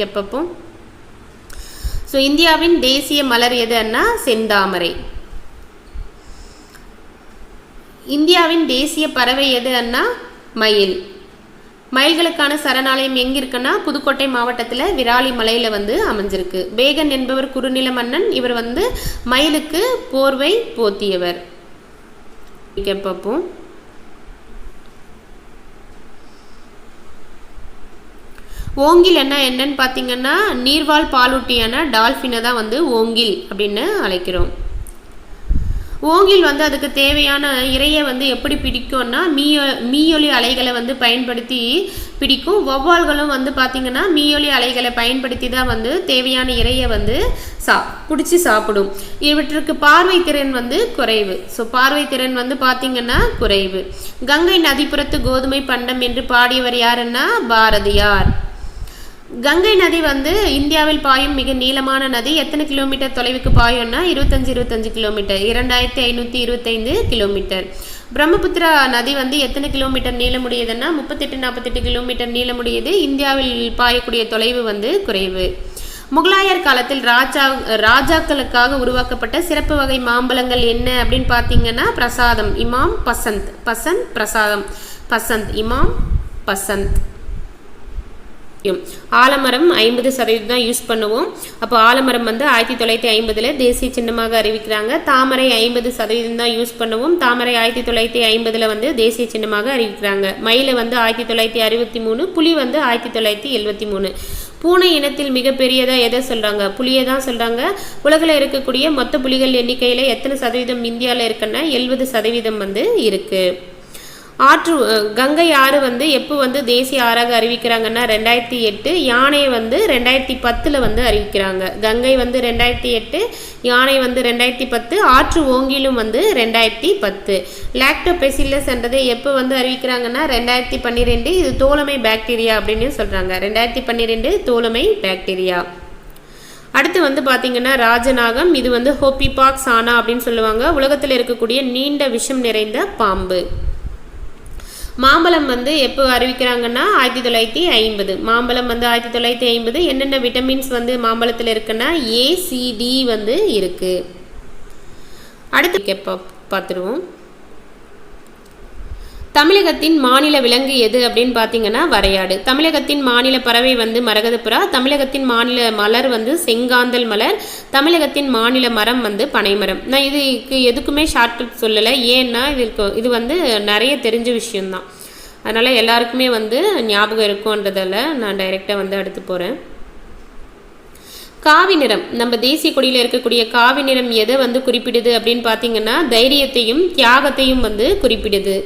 எப்பப்போம். So இந்தியாவின் தேசிய மலர் எதுன்னா செந்தாமரை. இந்தியாவின் தேசிய பறவை எதுன்னா மயில். மயில்களுக்கான சரணாலயம் எங்கே இருக்குன்னா புதுக்கோட்டை மாவட்டத்தில் விராலி மலையில் அமைஞ்சிருக்கு. பேகன் என்பவர் குறுநில மன்னன். இவர் மயிலுக்கு போர்வை போத்தியவர். எப்பப்போம். ஓங்கில் என்னன்னு பார்த்தீங்கன்னா நீர்வாழ் பாலூட்டியான டால்ஃபினை தான் ஓங்கில் அப்படின்னு அழைக்கிறோம். ஓங்கில் அதுக்கு தேவையான இரையை எப்படி பிடிக்கும்னா மீயொலி அலைகளை பயன்படுத்தி பிடிக்கும். வௌவால்களும் பார்த்தீங்கன்னா மீயொலி அலைகளை பயன்படுத்தி தான் தேவையான இரையை பிடிச்சி சாப்பிடும். இவற்றுக்கு பார்வை திறன் குறைவு. ஸோ பார்வை திறன் பார்த்தீங்கன்னா குறைவு. கங்கை நதிப்புறத்து கோதுமை பண்டம் என்று பாடியவர் யாருன்னா பாரதியார். கங்கை நதி இந்தியாவில் பாயும் மிக நீளமான நதி. எத்தனை கிலோமீட்டர் தொலைவுக்கு பாயும்னா 25 கிலோமீட்டர், 2525 கிலோமீட்டர். பிரம்மபுத்திரா நதி எத்தனை கிலோமீட்டர் நீளமுடையதுன்னா 38-48 கிலோமீட்டர் நீளமுடையது. இந்தியாவில் பாயக்கூடிய தொலைவு குறைவு. முகலாயர் காலத்தில் ராஜாக்களுக்காக உருவாக்கப்பட்ட சிறப்பு வகை மாம்பழங்கள் என்ன அப்படின்னு பார்த்தீங்கன்னா பிரசாதம், இமாம், பசந்த், பிரசாதம், பசந்த், இமாம், பசந்த். ஆலமரம் 50% தான் யூஸ் பண்ணுவோம். அப்போ ஆலமரம் 1950 தேசிய சின்னமாக அறிவிக்கிறாங்க. தாமரை 50% தான் யூஸ் பண்ணுவோம். தாமரை 1950 தேசிய சின்னமாக அறிவிக்கிறாங்க. மயில் 1963, புலி 1973. பூனை இனத்தில் மிகப்பெரியதா எதை சொல்றாங்க? புலியை தான் சொல்றாங்க. உலகில் இருக்கக்கூடிய மொத்த புலிகள் எண்ணிக்கையில் எத்தனை சதவீதம் இந்தியாவில் இருக்குன்னா 70% இருக்கு. கங்கை ஆறு எப்போ தேசிய ஆறாக அறிவிக்கிறாங்கன்னா 2008. யானையை 2010 அறிவிக்கிறாங்க. கங்கை 2008, யானை 2010. ஆற்று ஓங்கிலும் 2010. லாக்டோபெசில்லஸ் என்றதை எப்போ அறிவிக்கிறாங்கன்னா 2012. இது தோழமை பாக்டீரியா அப்படின்னு சொல்றாங்க. 2012 தோழமை பாக்டீரியா. அடுத்து பார்த்தீங்கன்னா ராஜநாகம். இது ஹோபிபாக் சானா அப்படின்னு சொல்லுவாங்க. உலகத்தில் இருக்கக்கூடிய நீண்ட விஷம் நிறைந்த பாம்பு. மாம்பழம் எப்போ அறிவிக்கிறாங்கன்னா 1950. மாம்பழம் 1950. என்னென்ன விட்டமின்ஸ் மாம்பழத்தில் இருக்குன்னா ACD இருக்கு. அடுத்து பார்த்துருவோம். தமிழகத்தின் மாநில விலங்கு எது அப்படின்னு பார்த்தீங்கன்னா வரையாடு. தமிழகத்தின் மாநில பறவை மரகதப்புறா. தமிழகத்தின் மாநில மலர் செங்காந்தல் மலர். தமிழகத்தின் மாநில மரம் பனைமரம். நான் இதுக்கு எதுக்குமே ஷார்ட்கட் சொல்லலை. ஏன்னா இது நிறைய தெரிஞ்ச விஷயம்தான். அதனால் எல்லாருக்குமே ஞாபகம் இருக்கும்ன்றதால நான் டைரெக்டாக அடுத்து போகிறேன். காவி நிறம். நம்ம தேசிய கொடியில் இருக்கக்கூடிய காவி நிறம் எதை குறிப்பிடுது அப்படின்னு பார்த்தீங்கன்னா தைரியத்தையும் தியாகத்தையும் குறிப்பிடுது.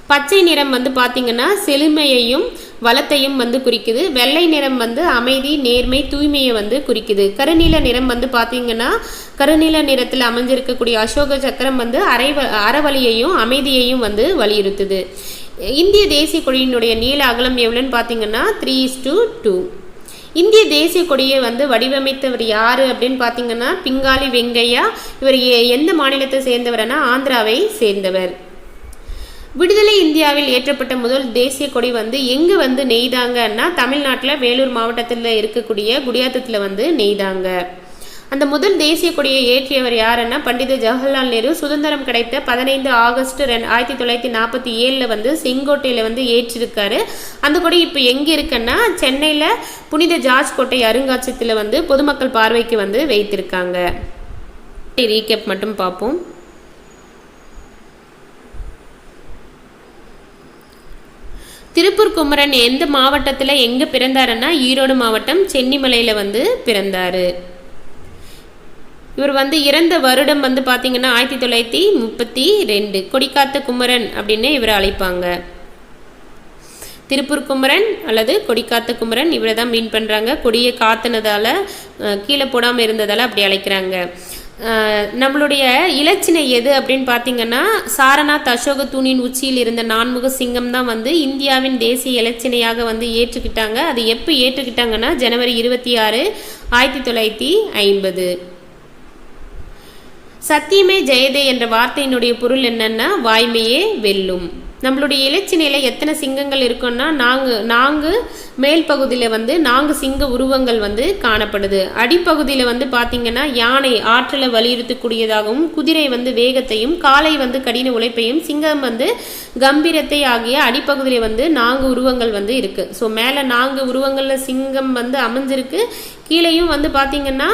பச்சை நிறம் பார்த்தீங்கன்னா செழுமையையும் வளத்தையும் குறிக்குது. வெள்ளை நிறம் அமைதி, நேர்மை, தூய்மையை குறிக்குது. கருநீல நிறம் பார்த்தீங்கன்னா கருநீல நிறத்தில் அமைஞ்சிருக்கக்கூடிய அசோக சக்கரம் அறவழியையும் அமைதியையும் வலியுறுத்துது. இந்திய தேசிய கொடியினுடைய நீள அகலம் எவ்வளோன்னு பார்த்தீங்கன்னா 3:2. இந்திய தேசிய கொடியை வடிவமைத்தவர் யாரு அப்படின்னு பார்த்தீங்கன்னா பிங்காலி வெங்கையா. இவர் எந்த மாநிலத்தை சேர்ந்தவர்னா ஆந்திராவை சேர்ந்தவர். விடுதலை இந்தியாவில் ஏற்றப்பட்ட முதல் தேசிய கொடி எங்கே நெய்தாங்கன்னா தமிழ்நாட்டில் வேலூர் மாவட்டத்தில் இருக்கக்கூடிய குடியாத்தத்தில் நெய்தாங்க. அந்த முதல் தேசிய கொடியை ஏற்றியவர் யாருன்னா பண்டித ஜவஹர்லால் நேரு. சுதந்திரம் கிடைத்த 15 ஆகஸ்ட் 1947 செங்கோட்டையில் ஏற்றிருக்காரு. அந்த கொடி இப்போ எங்கே இருக்குன்னா சென்னையில் புனித ஜார்ஜ் கோட்டை அருங்காட்சியகத்தில் பொதுமக்கள் பார்வைக்கு வைத்திருக்காங்க. ரீகேப் மட்டும் பார்ப்போம். திருப்பூர் குமரன் எந்த மாவட்டத்தில் எங்கே பிறந்தாருன்னா ஈரோடு மாவட்டம் சென்னிமலையில் பிறந்தார். இவர் இறந்த வருடம் பார்த்தீங்கன்னா 1932. கொடிக்காத்த குமரன் அப்படின்னு இவரை அழைப்பாங்க. திருப்பூர் குமரன் அல்லது கொடிக்காத்த குமரன் இவரை தான் மீன் பண்ணுறாங்க. கொடியை காத்துனதால கீழே போடாமல் இருந்ததால் அப்படி அழைக்கிறாங்க. நம்மளுடைய இலச்சினை எது அப்படின்னு பார்த்தீங்கன்னா சாரநாத் அசோக தூணின் உச்சியில் இருந்த நான்முக சிங்கம் தான் இந்தியாவின் தேசிய இலச்சினையாக ஏற்றுக்கிட்டாங்க. அது எப்போ ஏற்றுக்கிட்டாங்கன்னா ஜனவரி 26, 1950. சத்தியமே ஜெயதே என்ற வார்த்தையினுடைய பொருள் என்னன்னா வாய்மையே வெல்லும். நம்மளுடைய இலச்சினையில் எத்தனை சிங்கங்கள் இருக்குன்னா நான்கு மேல் பகுதியில் வந்து 4 சிங்க உருவங்கள் வந்து காணப்படுது. அடிப்பகுதியில் வந்து பார்த்திங்கன்னா யானை ஆற்றலை வலியுறுத்தக்கூடியதாகவும், குதிரை வந்து வேகத்தையும், காளை வந்து கடின உழைப்பையும், சிங்கம் வந்து கம்பீரத்தை ஆகிய அடிப்பகுதியில் வந்து 4 உருவங்கள் வந்து இருக்குது. ஸோ மேலே 4 உருவங்களில் சிங்கம் வந்து அமைஞ்சிருக்கு. கீழேயும் வந்து பார்த்திங்கன்னா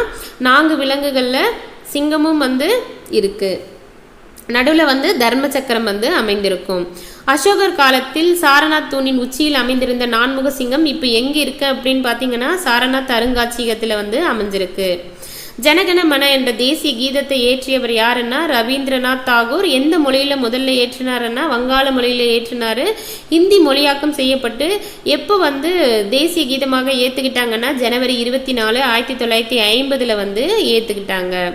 4 விலங்குகளில் சிங்கமும் வந்து இருக்குது. நடுவில் வந்து தர்ம சக்கரம் வந்து அமைந்திருக்கும். அசோகர் காலத்தில் சாரநாத் தூணின் உச்சியில் அமைந்திருந்த 4முக சிங்கம் இப்போ எங்கே இருக்கு அப்படின்னு பார்த்தீங்கன்னா சாரநாத் அருங்காட்சியகத்தில் வந்து அமைஞ்சிருக்கு. ஜனகன மன என்ற தேசிய கீதத்தை ஏற்றியவர் யாருன்னா ரவீந்திரநாத் தாகூர். எந்த மொழியில் முதல்ல ஏற்றினாருன்னா வங்காள மொழியில் ஏற்றினார். ஹிந்தி மொழியாக்கம் செய்யப்பட்டு எப்போ வந்து தேசிய கீதமாக ஏற்றுக்கிட்டாங்கன்னா ஜனவரி 24, 1950 வந்து ஏற்றுக்கிட்டாங்க.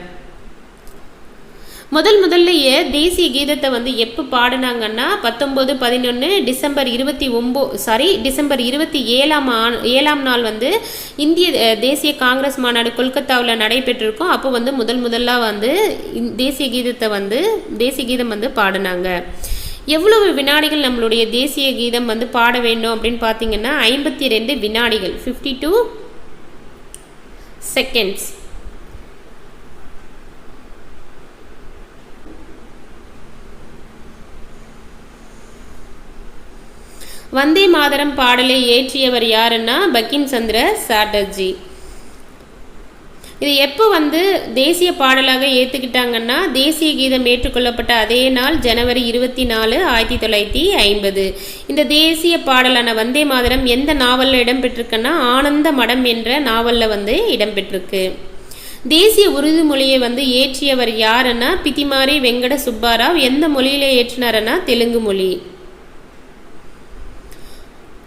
முதல்லையே தேசிய கீதத்தை வந்து எப்போ பாடினாங்கன்னா 19-11 டிசம்பர் 27ஆம் நாள் வந்து இந்திய தேசிய காங்கிரஸ் மாநாடு கொல்கத்தாவில் நடைபெற்றிருக்கும். அப்போ வந்து முதலாக வந்து தேசிய கீதம் வந்து பாடினாங்க. எவ்வளவு வினாடிகள் நம்மளுடைய தேசிய கீதம் வந்து பாட வேண்டும் அப்படின்னு பார்த்தீங்கன்னா 52 வினாடிகள், 52 செகண்ட்ஸ். வந்தே மாதரம் பாடலை ஏற்றியவர் யாருன்னா பங்கிம் சந்திர சாட்டர்ஜி. இது எப்போ வந்து தேசிய பாடலாக ஏற்றுக்கிட்டாங்கன்னா தேசிய கீதம் ஏற்றுக்கொள்ளப்பட்ட அதே நாள் ஜனவரி 24, 1950. இந்த தேசிய பாடலான வந்தே மாதரம் எந்த நாவலில் இடம்பெற்றிருக்குன்னா ஆனந்த மடம் என்ற நாவலில் வந்து இடம்பெற்றிருக்கு. தேசிய உருது மொழியை வந்து ஏற்றியவர் யாருன்னா பித்திமாரி வெங்கட சுப்பாராவ். எந்த மொழியில ஏற்றினாருன்னா தெலுங்கு மொழி.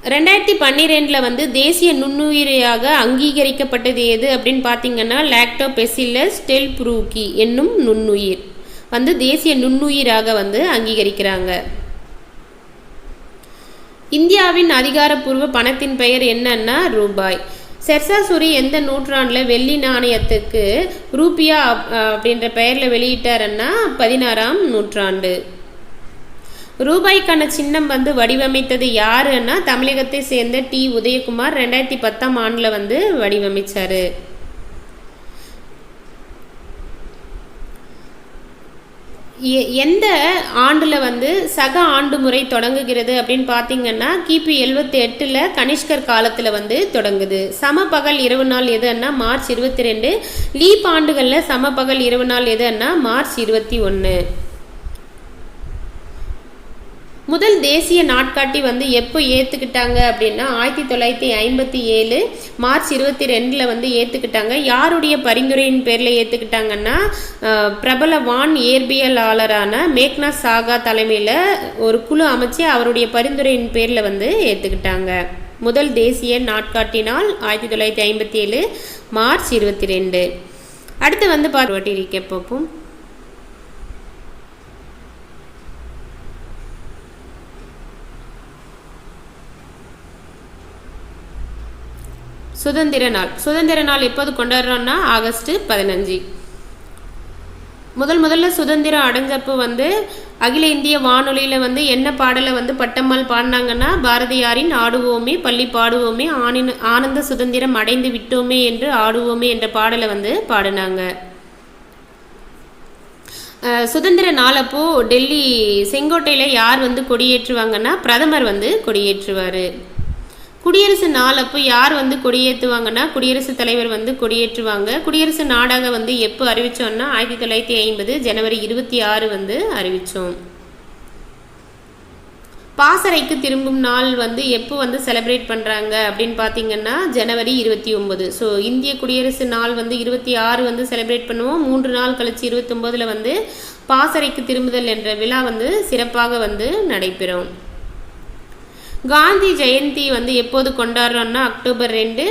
2012 வந்து தேசிய நுண்ணுயிரியாக அங்கீகரிக்கப்பட்டது எது அப்படின்னு பார்த்தீங்கன்னா லாக்டோபெசில்லஸ் டெல்ப்ரூக்கி என்னும் நுண்ணுயிர் வந்து தேசிய நுண்ணுயிராக வந்து அங்கீகரிக்கிறாங்க. இந்தியாவின் அதிகாரப்பூர்வ பணத்தின் பெயர் என்னன்னா ரூபாய். ஷெர்ஷா சூரி எந்த நூற்றாண்டில் வெள்ளி நாணயத்துக்கு ரூபியா அப்படின்ற பெயரில் வெளியிட்டாருன்னா 16ஆம் நூற்றாண்டு. ரூபாய்க்கான சின்னம் வந்து வடிவமைத்தது யாருன்னா தமிழகத்தை சேர்ந்த டி உதயகுமார் 2010ஆம் ஆண்டில் வந்து வடிவமைச்சாரு. எந்த ஆண்டில் வந்து சக ஆண்டு முறை தொடங்குகிறது அப்படின்னு பார்த்தீங்கன்னா கிபி 78 கனிஷ்கர் காலத்தில் வந்து தொடங்குது. சமபகல் இரவு நாள் எதுன்னா மார்ச் 22. லீப் ஆண்டுகளில் சமபகல் இரவு நாள் எதுன்னா மார்ச் 21. முதல் தேசிய நாட்காட்டி வந்து எப்போ ஏற்றுக்கிட்டாங்க அப்படின்னா 1957 மார்ச் 22 வந்து ஏற்றுக்கிட்டாங்க. யாருடைய பரிந்துரையின் பேரில் ஏற்றுக்கிட்டாங்கன்னா பிரபல வான் இயற்பியலாளரான மேக்னாத் சாகா தலைமையில் ஒரு குழு அமைச்சு அவருடைய பரிந்துரையின் பேரில் வந்து ஏற்றுக்கிட்டாங்க. முதல் தேசிய நாட்காட்டி நாள் 1957 மார்ச் 22. அடுத்து வந்து பார்வட்டி பார்ப்போம். சுதந்திர நாள் எப்போது கொண்டாடுறோம்னா ஆகஸ்ட் 15. முதல்ல சுதந்திரம் அடைஞ்சப்போ வந்து அகில இந்திய வானொலியில் வந்து என்ன பாடலை வந்து பட்டம்மாள் பாடினாங்கன்னா பாரதியாரின் ஆடுவோமே பள்ளி பாடுவோமே ஆனந்த சுதந்திரம் அடைந்து விட்டோமே என்று ஆடுவோமே என்ற பாடலை வந்து பாடினாங்க. சுதந்திர நாளப்போ டெல்லி செங்கோட்டையில் யார் வந்து கொடியேற்றுவாங்கன்னா பிரதமர் வந்து கொடியேற்றுவார். குடியரசு நாள் அப்போ யார் வந்து கொடியேற்றுவாங்கன்னா குடியரசுத் தலைவர் வந்து கொடியேற்றுவாங்க. குடியரசு நாடாக வந்து எப்போ அறிவித்தோம்னா 1950 ஜனவரி 26 வந்து அறிவித்தோம். பாசறைக்கு திரும்பும் நாள் வந்து எப்போ வந்து செலிப்ரேட் பண்ணுறாங்க அப்படின்னு பார்த்தீங்கன்னா ஜனவரி 29. ஸோ இந்திய குடியரசு நாள் வந்து 26 வந்து செலிப்ரேட் பண்ணுவோம். 3 நாள் கழிச்சு 29 வந்து பாசறைக்கு திரும்புதல் என்ற விழா வந்து சிறப்பாக வந்து நடைபெறும். காந்தி ஜெயந்தி வந்து எப்போது கொண்டாடுறோம்னா அக்டோபர் 2.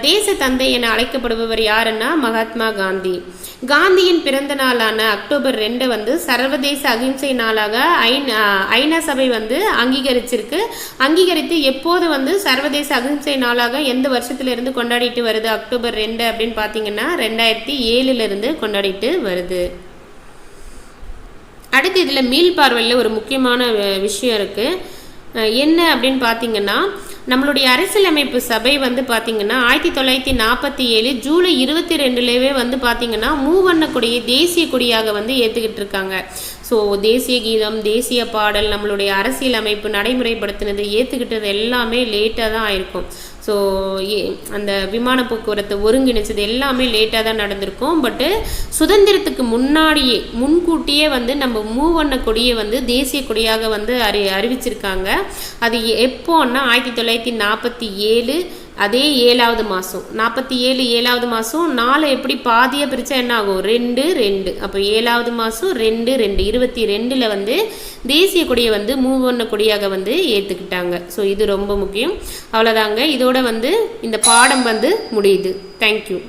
தேச தந்தை என அழைக்கப்படுபவர் யாருன்னா மகாத்மா காந்தி. காந்தியின் பிறந்த நாளான அக்டோபர் 2 வந்து சர்வதேச அகிம்சை நாளாக ஐநா சபை வந்து அங்கீகரித்து எப்போது வந்து சர்வதேச அகிம்சை நாளாக எந்த வருஷத்திலிருந்து கொண்டாடிட்டு வருது அக்டோபர் 2 அப்படின்னு பார்த்தீங்கன்னா 2007 கொண்டாடிட்டு வருது. அடுத்து இதில் மீள்பார்வையில் ஒரு முக்கியமான விஷயம் இருக்குது. என்ன அப்படின்னு பார்த்தீங்கன்னா, நம்மளுடைய அரசியலமைப்பு சபை வந்து பார்த்திங்கன்னா 1947 ஜூலை 22 வந்து பார்த்திங்கன்னா மூவண்ண கொடியை தேசிய கொடியாக வந்து ஏற்றுக்கிட்டு இருக்காங்க. ஸோ தேசிய கீதம், தேசிய பாடல், நம்மளுடைய அரசியலமைப்பு நடைமுறைப்படுத்தினது, ஏற்றுக்கிட்டது எல்லாமே லேட்டாக தான் ஆயிருக்கும். ஸோ அந்த விமான போக்குவரத்தை ஒருங்கிணைச்சது எல்லாமே லேட்டாக தான் நடந்திருக்கும். பட்டு சுதந்திரத்துக்கு முன்கூட்டியே வந்து நம்ம மூவண்ண கொடியை வந்து தேசிய கொடியாக வந்து அறிவிச்சிருக்காங்க. அது எப்போன்னா 1947 அதே 7வது மாதம் 47 7வது மாதம் 4 எப்படி பாதியாக பிரித்தா என்ன ஆகும் 2 2. அப்போ 7வது மாதம் 2 2 22 வந்து தேசிய கொடியை வந்து மூவண்ண கொடியாக வந்து ஏற்றுக்கிட்டாங்க. ஸோ இது ரொம்ப முக்கியம். அவ்வளோதாங்க. இதோட வந்து இந்த பாடம் வந்து முடியுது. தேங்க்யூ.